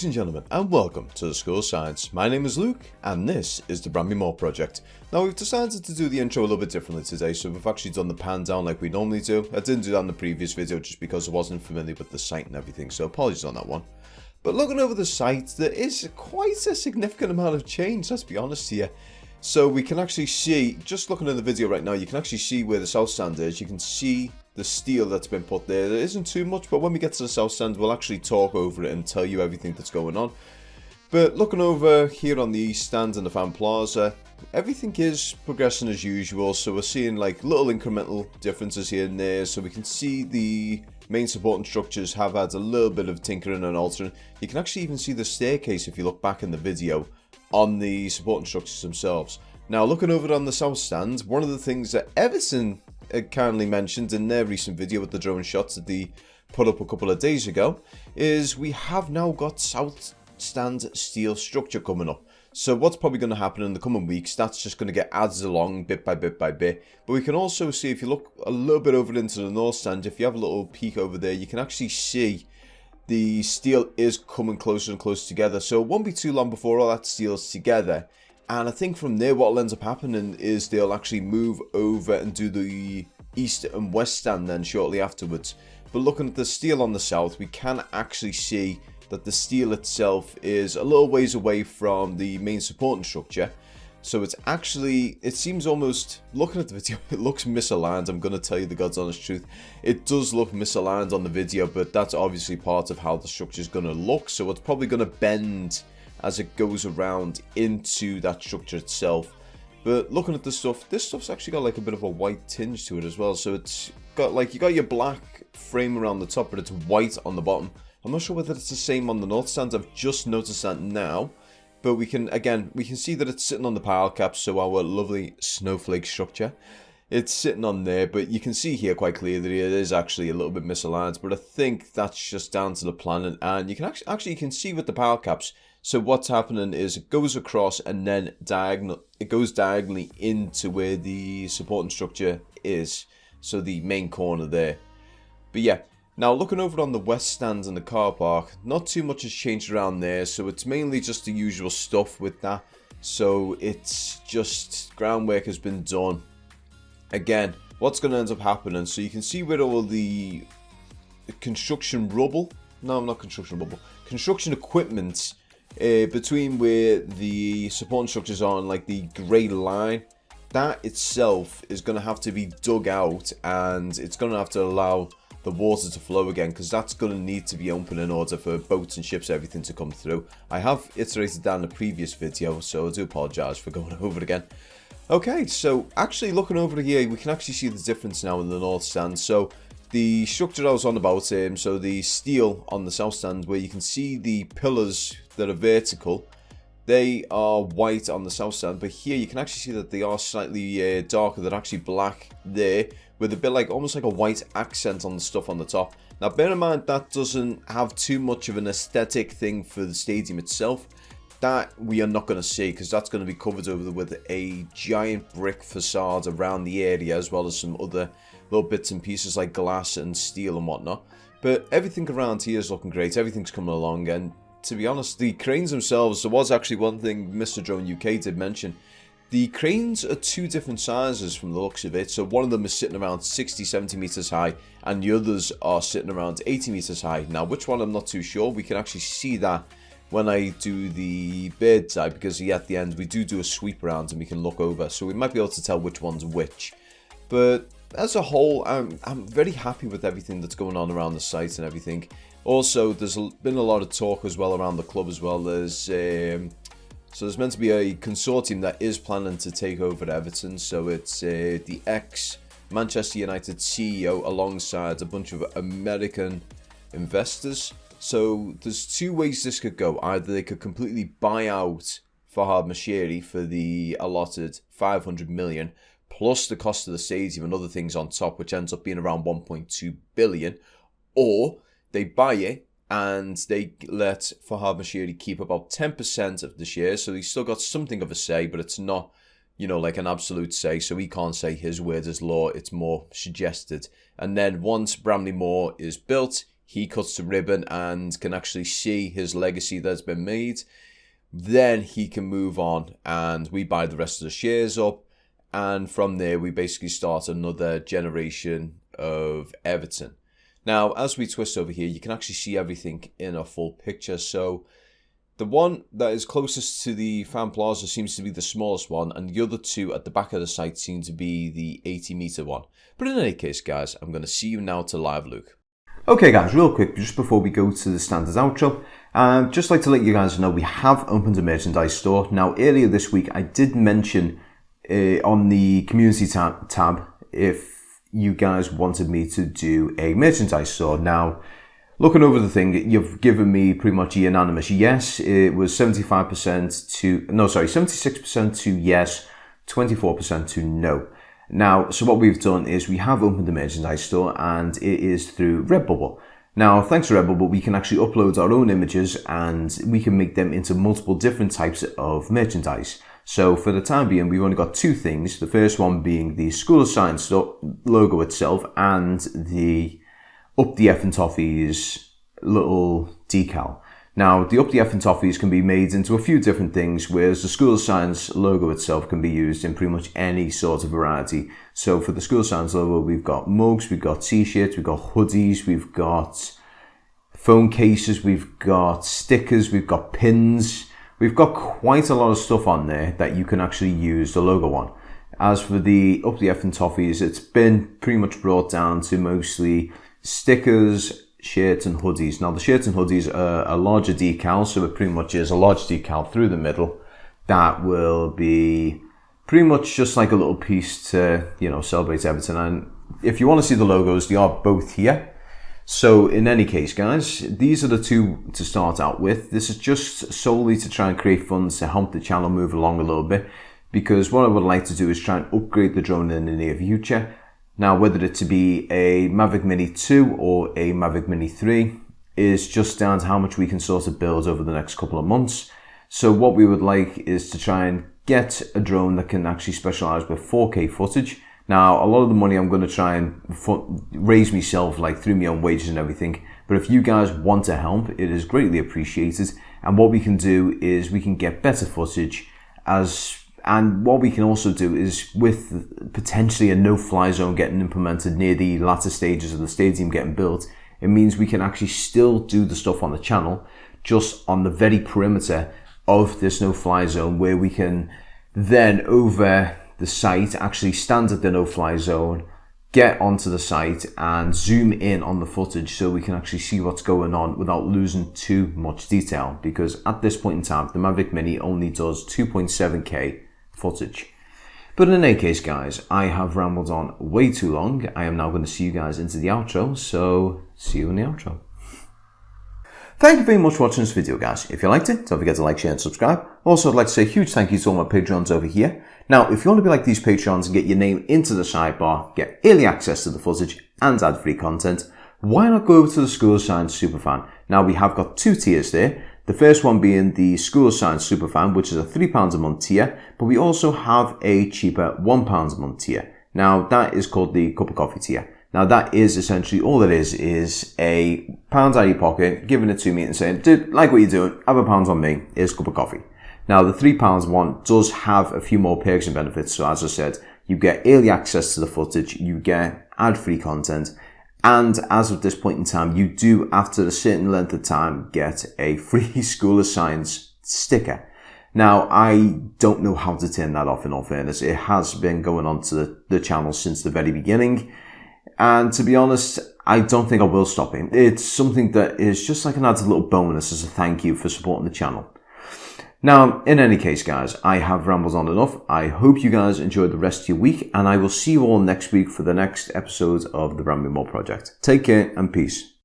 Ladies and gentlemen, and welcome to the School of Science. My name is Luke, and this is the bramley-moore project. Now, we've decided to do the intro a little bit differently today, so we've actually done the pan down like we normally do. I didn't do that in the previous video just because I wasn't familiar with the site and everything, so apologies on that one. But looking over the site, there is quite a significant amount of change, let's be honest here. So we can actually see, just looking at the video right now, you can actually see where the south stand is. You can see the steel that's been put there. There isn't too much, but when we get to the south stand, we'll actually talk over it and tell you everything that's going on. But looking over here on the east stand and the fan plaza, everything is progressing as usual. So we're seeing like little incremental differences here and there. So we can see the main supporting structures have had a little bit of tinkering and altering. You can actually even see the staircase if you look back in the video on the supporting structures themselves. Now, looking over on the south stand, one of the things that Everton kindly mentioned in their recent video with the drone shots that they put up a couple of days ago is we have now got south stand steel structure coming up. So what's probably going to happen in the coming weeks, that's just going to get added along bit by bit by bit. But we can also see, if you look a little bit over into the north stand, if you have a little peek over there, you can actually see the steel is coming closer and closer together. So it won't be too long before all that steel is together. And I think from there what will end up happening is they'll actually move over and do the east and west stand then shortly afterwards. But looking at the steel on the south, we can actually see that the steel itself is a little ways away from the main supporting structure. So it's actually, it seems almost, looking at the video, it looks misaligned. I'm going to tell you the God's honest truth. It does look misaligned on the video, but that's obviously part of how the structure is going to look. So it's probably going to bend as it goes around into that structure itself. But looking at this stuff's actually got like a bit of a white tinge to it as well. So it's got like, you got your black frame around the top, but it's white on the bottom. I'm not sure whether it's the same on the north stand. I've just noticed that now. But we can see that it's sitting on the pile cap, so our lovely snowflake structure. It's sitting on there, but you can see here quite clearly that it is actually a little bit misaligned. But I think that's just down to the planning, and you can actually you can see with the pile caps. So what's happening is it goes across and then it goes diagonally into where the supporting structure is. So the main corner there. But yeah. Now, looking over on the west stands in the car park, not too much has changed around there, so it's mainly just the usual stuff with that. So it's just groundwork has been done. Again, what's going to end up happening, so you can see where all the construction rubble, no, not construction rubble, construction equipment between where the supporting structures are and like the grey line, that itself is going to have to be dug out, and it's going to have to allow the water to flow again, because that's going to need to be open in order for boats and ships, everything to come through. I have iterated that in the previous video, so I do apologise for going over it again. Okay, so actually looking over here, we can actually see the difference now in the north stand. So the structure I was on about, so the steel on the south stand, where you can see the pillars that are vertical, they are white on the south stand, but here you can actually see that they are slightly darker. They're actually black there, with a bit like almost like a white accent on the stuff on the top. Now bear in mind that doesn't have too much of an aesthetic thing for the stadium itself. That we are not going to see, because that's going to be covered over with a giant brick facade around the area, as well as some other little bits and pieces like glass and steel and whatnot. But everything around here is looking great. Everything's coming along, and to be honest, the cranes themselves, there was actually one thing Mr. Drone UK did mention. The cranes are two different sizes from the looks of it. So one of them is sitting around 60-70 meters high, and the others are sitting around 80 meters high. Now, which one I'm not too sure. We can actually see that when I do the bird's eye, because at the end we do a sweep around and we can look over. So we might be able to tell which one's which. But as a whole, I'm very happy with everything that's going on around the site and everything. Also, there's been a lot of talk as well around the club as well. So there's meant to be a consortium that is planning to take over Everton. So it's the ex-Manchester United CEO alongside a bunch of American investors. So there's two ways this could go. Either they could completely buy out Farhad Moshiri for the allotted 500 million, plus the cost of the stadium and other things on top, which ends up being around 1.2 billion. Or they buy it and they let Farhad Moshiri keep about 10% of the shares. So he's still got something of a say, but it's not, you know, like an absolute say. So he can't say his word is law. It's more suggested. And then once Bramley-Moore is built, he cuts the ribbon and can actually see his legacy that's been made, then he can move on and we buy the rest of the shares up. And from there, we basically start another generation of Everton. Now, as we twist over here, you can actually see everything in a full picture. So the one that is closest to the fan plaza seems to be the smallest one, and the other two at the back of the site seem to be the 80-meter one. But in any case, guys, I'm going to see you now to live Luke. Okay guys, real quick, just before we go to the standard outro, just like to let you guys know we have opened a merchandise store. Now, earlier this week, I did mention on the community tab if you guys wanted me to do a merchandise store. Now, looking over the thing, you've given me pretty much a unanimous yes. It was 76% to yes, 24% to no. Now, so what we've done is we have opened the merchandise store, and it is through Redbubble. Now, thanks to Redbubble, we can actually upload our own images and we can make them into multiple different types of merchandise. So for the time being, we've only got two things. The first one being the School of Science logo itself and the Up the Effin' Toffees little decal. Now, the Up the Effin' Toffees can be made into a few different things, whereas the School of Science logo itself can be used in pretty much any sort of variety. So for the School of Science logo, we've got mugs, we've got t-shirts, we've got hoodies, we've got phone cases, we've got stickers, we've got pins. We've got quite a lot of stuff on there that you can actually use the logo on. As for the Up the Effin' Toffees, it's been pretty much brought down to mostly stickers, shirts and hoodies. Now, the shirts and hoodies are a larger decal, so it pretty much is a large decal through the middle that will be pretty much just like a little piece to, celebrate Everton. And if you want to see the logos, they are both here. So in any case, guys, these are the two to start out with. This is just solely to try and create funds to help the channel move along a little bit, because what I would like to do is try and upgrade the drone in the near future. Now, whether it to be a Mavic Mini 2 or a Mavic Mini 3 is just down to how much we can sort of build over the next couple of months. So what we would like is to try and get a drone that can actually specialize with 4K footage. Now, a lot of the money I'm going to try and raise myself, like through my own wages and everything. But if you guys want to help, it is greatly appreciated. And what we can do is we can get better footage and what we can also do is, with potentially a no-fly zone getting implemented near the latter stages of the stadium getting built, it means we can actually still do the stuff on the channel, just on the very perimeter of this no-fly zone, where we can then over the site actually stand at the no-fly zone, get onto the site and zoom in on the footage so we can actually see what's going on without losing too much detail, because at this point in time the Mavic Mini only does 2.7K footage. But in any case, guys, I have rambled on way too long. I am now going to see you guys into the outro, so see you in the outro. Thank you very much for watching this video, guys. If you liked it, don't forget to like, share and subscribe. Also, I'd like to say a huge thank you to all my Patreons over here. Now, if you want to be like these Patreons and get your name into the sidebar, get early access to the footage and ad-free content, why not go over to the School of Science Superfan? Now, we have got two tiers there. The first one being the School of Science Superfan, which is a £3 a month tier, but we also have a cheaper £1 a month tier. Now, that is called the Cup of Coffee tier. Now, that is essentially all it is a pound out of your pocket, giving it to me and saying, dude, like what you're doing, have a pound on me, here's a cup of coffee. Now, the £3 one does have a few more perks and benefits. So as I said, you get early access to the footage, you get ad-free content, and as of this point in time, you do, after a certain length of time, get a free School of Science sticker. Now, I don't know how to turn that off, in all fairness. It has been going on to the channel since the very beginning. And to be honest, I don't think I will stop it. It's something that is just like an added little bonus as a thank you for supporting the channel. Now, in any case, guys, I have rambled on enough. I hope you guys enjoyed the rest of your week, and I will see you all next week for the next episode of the Bramley-Moore Project. Take care and peace.